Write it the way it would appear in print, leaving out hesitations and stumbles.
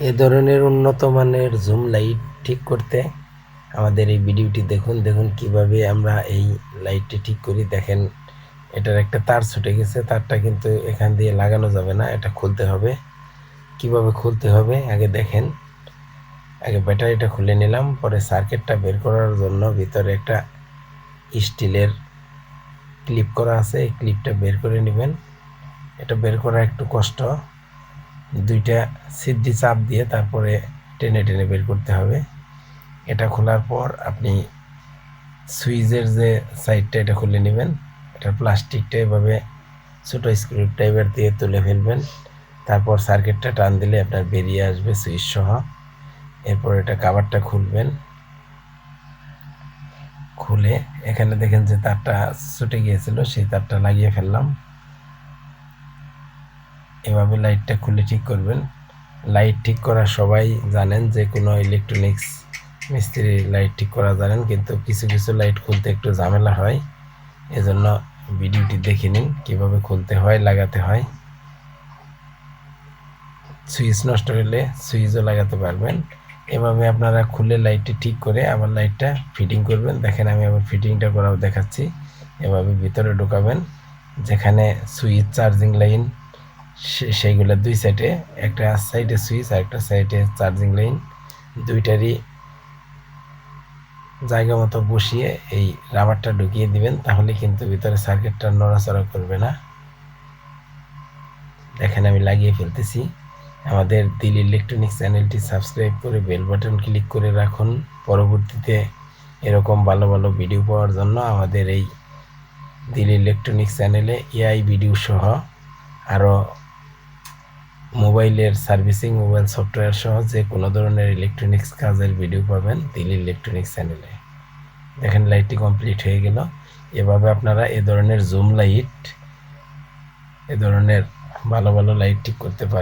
এ ধরনের উন্নত মানের জুম লাইট ঠিক করতে আমাদের এই ভিডিওটি দেখুন। দেখুন কিভাবে আমরা এই লাইটটি ঠিক করি। দেখেন এটার একটা তার ছুটে গেছে, তারটা কিন্তু এখান দিয়ে লাগানো যাবে না, এটা খুলতে হবে। কিভাবে খুলতে হবে আগে দেখেন। আগে ব্যাটারিটা খুলে নিলাম, পরে সার্কিটটা বের করার জন্য ভিতরে একটা স্টিলের ক্লিপ করা আছে, এই ক্লিপটা বের করে নেবেন। এটা বের করা একটু কষ্ট, দুইটা সিদ্ধি চাপ দিয়ে তারপরে টেনে টেনে বের করতে হবে। এটা খোলার পর আপনি সুইচের যে সাইডটা এটা খুলে নেবেন। এটা প্লাস্টিকটা এভাবে ছোটো স্ক্রু ড্রাইভার দিয়ে তুলে ফেলবেন। তারপর সার্কিটটা টান দিলে আপনার বেরিয়ে আসবে সুইচ সহ। এরপর এটা কাভারটা খুলবেন, খুলে এখানে দেখেন যে তারটা ছুটে গিয়েছিল, সেই তারটা লাগিয়ে ফেললাম। এভাবে লাইটটা খুলে ঠিক করবেন। লাইট ঠিক করা সবাই জানেন, যে কোনো ইলেকট্রনিক্স মিস্ত্রি লাইট ঠিক করা জানেন, কিন্তু কিছু কিছু লাইট খুলতে একটু ঝামেলা হয়। এজন্য ভিডিওটি দেখে নিন কীভাবে খুলতে হয়, লাগাতে হয়। সুইচ নষ্ট হলে সুইচও লাগাতে পারবেন। এভাবে আপনারা খুলে লাইটটি ঠিক করে আবার লাইটটা ফিটিং করবেন। দেখেন আমি আবার ফিটিংটা করাও দেখাচ্ছি। এভাবে ভিতরে ঢোকাবেন, যেখানে সুইচ চার্জিং লাইন সেইগুলো দুই সাইডে, একটা সাইডে সুইচ আর একটা সাইডে চার্জিং লাইন, দুইটারই জায়গা মতো বসিয়ে এই রাবারটা ঢুকিয়ে দিবেন, তাহলে কিন্তু ভিতরে সার্কিটটা নড়াচড়া করবে না। দেখেন আমি লাগিয়ে ফেলতেছি। আমাদের দিল ইলেকট্রনিক্স চ্যানেলটি সাবস্ক্রাইব করে বেল বাটন ক্লিক করে রাখুন। পরবর্তীতে এরকম ভালো ভালো ভিডিও পাওয়ার জন্য আমাদের এই দিল ইলেকট্রনিক্স চ্যানেলে এআই ভিডিও সহ আরও মোবাইলের সার্ভিসিং, মোবাইল সফটওয়্যার সহ যে কোনো ধরনের ইলেকট্রনিক্স কাজের ভিডিও পাবেন দিল ইলেকট্রনিক্স চ্যানেলে। দেখেন লাইটটি কমপ্লিট হয়ে গেল। এভাবে আপনারা এ ধরনের জুম লাইট, এ ধরনের ভালো ভালো লাইট ঠিক করতে পারবেন।